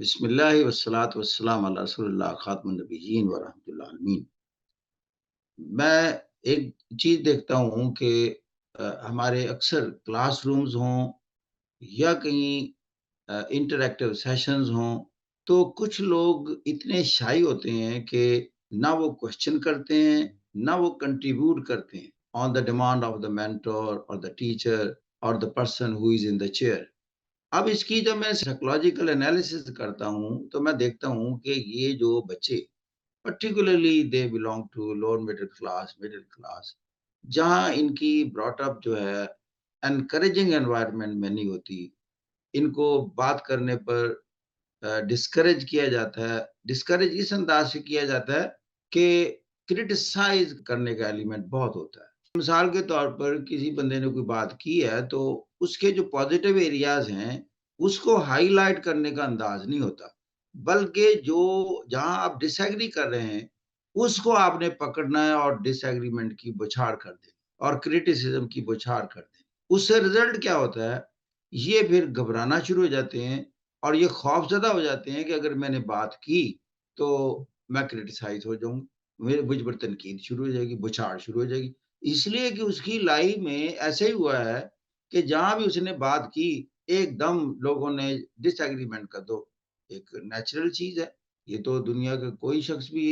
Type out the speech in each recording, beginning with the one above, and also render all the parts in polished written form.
بسم اللہ والصلاۃ والسلام علی رسول اللہ خاتم النبیین ورحمۃ اللہ عالمین۔ میں ایک چیز دیکھتا ہوں کہ ہمارے اکثر کلاس رومز ہوں یا کہیں انٹریکٹیو سیشنز ہوں، تو کچھ لوگ اتنے شائی ہوتے ہیں کہ نہ وہ کوشچن کرتے ہیں نہ وہ کنٹریبیوٹ کرتے ہیں on the demand of the mentor اور دا ٹیچر اور the person who is in the chair. اب اس کی جب میں سائیکولوجیکل انالیسس کرتا ہوں تو میں دیکھتا ہوں کہ یہ جو بچے particularly they belong to lower middle class, جہاں ان کی براٹ اپ جو ہے انکریجنگ انوائرمنٹ میں نہیں ہوتی، ان کو بات کرنے پر ڈسکریج کیا جاتا ہے۔ ڈسکریج اس انداز سے کیا جاتا ہے کہ کرٹیسائز کرنے کا ایلیمنٹ بہت ہوتا ہے۔ مثال کے طور پر کسی بندے نے کوئی بات کی ہے تو اس کے جو پازیٹیو ایریاز ہیں اس کو ہائی لائٹ کرنے کا انداز نہیں ہوتا، بلکہ جو جہاں آپ ڈس ایگری کر رہے ہیں اس کو آپ نے پکڑنا ہے اور ڈس ایگریمنٹ کی بچھاڑ کر دیں اور کریٹیسزم کی بچھاڑ کر دیں۔ اس سے رزلٹ کیا ہوتا ہے؟ یہ پھر گھبرانا شروع ہو جاتے ہیں اور یہ خوف زدہ ہو جاتے ہیں کہ اگر میں نے بات کی تو میں کریٹیسائز ہو جاؤں، مجھ پر تنقید شروع ہو جائے گی، بچھاڑ شروع ہو جائے گی۔ اس لیے کہ اس کی لائف میں ایسا ہی ہوا ہے کہ جہاں بھی اس نے بات کی ایک دم لوگوں نے ڈس ایگریمنٹ کر دو۔ ایک نیچرل چیز ہے، یہ تو دنیا کا کوئی شخص بھی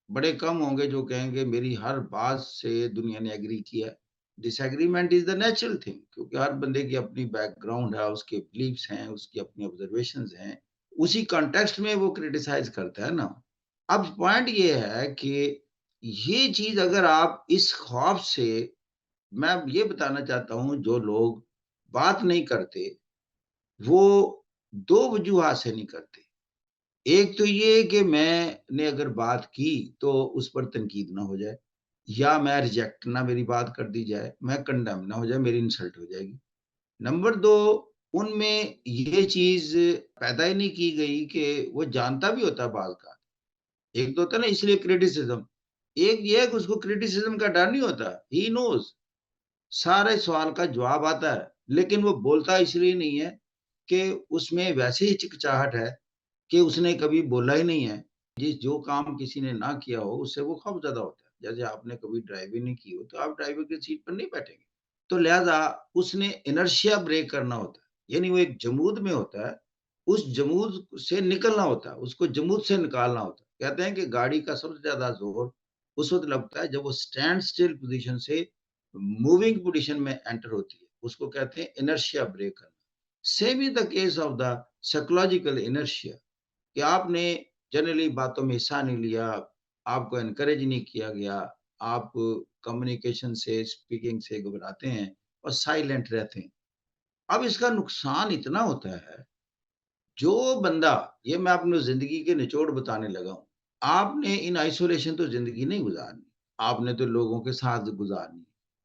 بڑے کم ہوں گے جو کہیں گے میری ہر بات سے دنیا نے ایگری کیا ہے۔ Disagreement is the natural thing, کیونکہ ہر بندے کی اپنی بیک گراؤنڈ ہے، اس کے بلیفس ہیں، اس کی اپنی آبزرویشنز ہیں، اسی کانٹیکسٹ میں وہ کریٹیسائز کرتا ہے نا۔ اب پوائنٹ یہ ہے کہ یہ چیز اگر آپ اس خوف سے، میں یہ بتانا چاہتا ہوں جو لوگ بات نہیں کرتے وہ دو وجوہات سے نہیں کرتے۔ ایک تو یہ کہ میں نے اگر بات کی تو اس پر تنقید نہ ہو جائے، یا میں ریجیکٹ نہ میری بات کر دی جائے، میں کنڈم نہ ہو جائے، میری انسلٹ ہو جائے گی۔ نمبر دو، ان میں یہ چیز پیدا ہی نہیں کی گئی کہ وہ جانتا بھی ہوتا ہے بعض کا، ایک تو ہوتا ہے نا اس لیے کریٹیسزم، ایک یہ ہے کہ اس کو کریٹیسزم کا ڈر نہیں ہوتا، ہی نوز سارے سوال کا جواب آتا ہے، لیکن وہ بولتا اس لیے نہیں ہے کہ اس میں ویسے ہی ہچکچاہٹ ہے کہ اس نے کبھی بولا ہی نہیں ہے۔ جو کام کسی نے نہ کیا ہو اس سے وہ خوف زدہ ہوتا ہے، جیسے آپ نے کبھی ڈرائیو نہیں کی ہو تو آپ ڈرائیور کی سیٹ پر نہیں بیٹھیں گے، تو لہذا اس نے انرشیا بریک کرنا ہوتا ہے، یعنی وہ ایک جمود میں ہوتا ہے، اس جمود سے نکلنا ہوتا ہے، اس کو جمود سے نکالنا ہوتا ہے۔ کہتے ہیں کہ گاڑی کا سب سے زیادہ زور اس وقت لگتا ہے جب وہ سٹینڈ سٹل پوزیشن سے موونگ پوزیشن میں انٹر ہوتی ہے، اس کو کہتے ہیں انرشیا بریک کرنا۔ Same is the case of the psychological inertia, کہ آپ نے جنرلی باتوں میں حصہ نہیں لیا، آپ کو انکریج نہیں کیا گیا، آپ کمیونیکیشن سے اسپیکنگ سے گھبراتے ہیں اور سائلنٹ رہتے ہیں۔ اب اس کا نقصان اتنا ہوتا ہے، جو بندہ، یہ میں اپنی زندگی کے نچوڑ بتانے لگا ہوں، آپ نے ان آئسولیشن تو زندگی نہیں گزارنی، آپ نے تو لوگوں کے ساتھ گزارنی،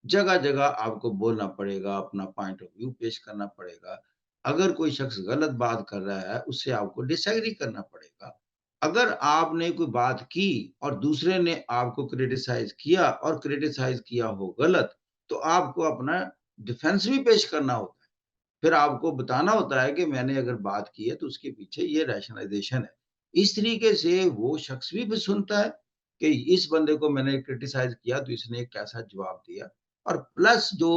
جگہ جگہ آپ کو بولنا پڑے گا، اپنا پوائنٹ آف ویو پیش کرنا پڑے گا، اگر کوئی شخص غلط بات کر رہا ہے اس سے آپ کو ڈس ایگری کرنا پڑے گا، اگر آپ نے کوئی بات کی اور دوسرے نے آپ کو کریٹیسائز کیا اور کریٹیسائز کیا ہو غلط، تو آپ کو اپنا ڈیفenس بھی پیش کرنا ہوتا ہے، پھر آپ کو بتانا ہوتا ہے کہ میں نے اگر بات کی ہے تو اس کے پیچھے یہ ریشنلائزیشن ہے۔ اس طریقے سے وہ شخص بھی سنتا ہے کہ اس بندے کو میں نے کرٹیسائز کیا تو اس نے ایک کیسا جواب دیا، اور پلس جو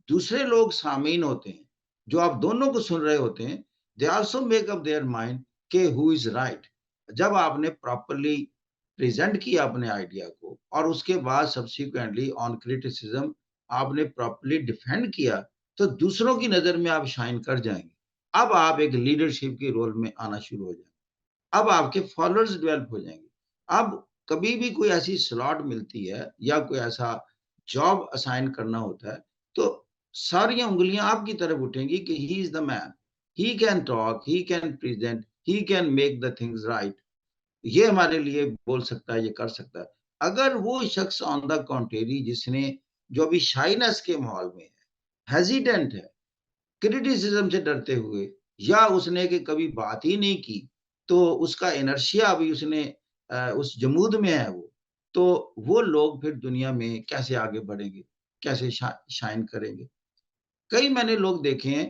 دوسرے لوگ سامعین ہوتے ہیں جو آپ دونوں کو سن رہے ہوتے ہیں، they also make up their mind کہ ہو از رائٹ۔ جب آپ نے پراپرلی پریزنٹ کیا اپنے آئیڈیا کو اور اس کے بعد سبسیکوینٹلی آن کریٹیسزم آپ نے پراپرلی ڈیفینڈ کیا، تو دوسروں کی نظر میں آپ شائن کر جائیں گے۔ اب آپ ایک لیڈرشپ کے رول میں آنا شروع ہو جائیں گے، اب آپ کے فالوورز ڈیولپ ہو جائیں گے۔ اب کبھی بھی کوئی ایسی سلاٹ ملتی ہے یا کوئی ایسا جاب اسائن کرنا ہوتا ہے تو ساری انگلیاں آپ کی طرف اٹھیں گی کہ he is the man, he can talk, he can present, he can make the things right, یہ ہمارے لیے بول سکتا ہے، یہ کر سکتا ہے۔ اگر وہ شخص آن دا کانٹری جس نے جو ابھی شائنس کے ماحول میں ہے، ہیزیٹنٹ ہے، کریٹیسزم سے ڈرتے ہوئے، یا اس نے کہ کبھی بات ہی نہیں کی تو اس کا انرشیا ابھی اس نے اس جمود میں ہے، وہ لوگ پھر دنیا میں کیسے آگے بڑھیں گے، کیسے شائن کریں گے؟ کئی میں نے لوگ دیکھے ہیں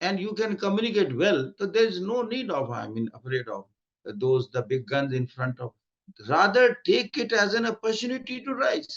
and you can communicate well, so there is no need of, I mean, afraid of those, the big guns in front of. Rather take it as an opportunity to rise.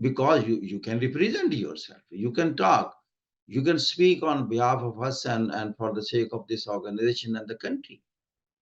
because you can represent yourself. You can talk. You can speak on behalf of us and for the sake of this organization and the country.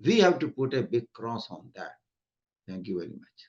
We have to put a big cross on that. Thank you very much.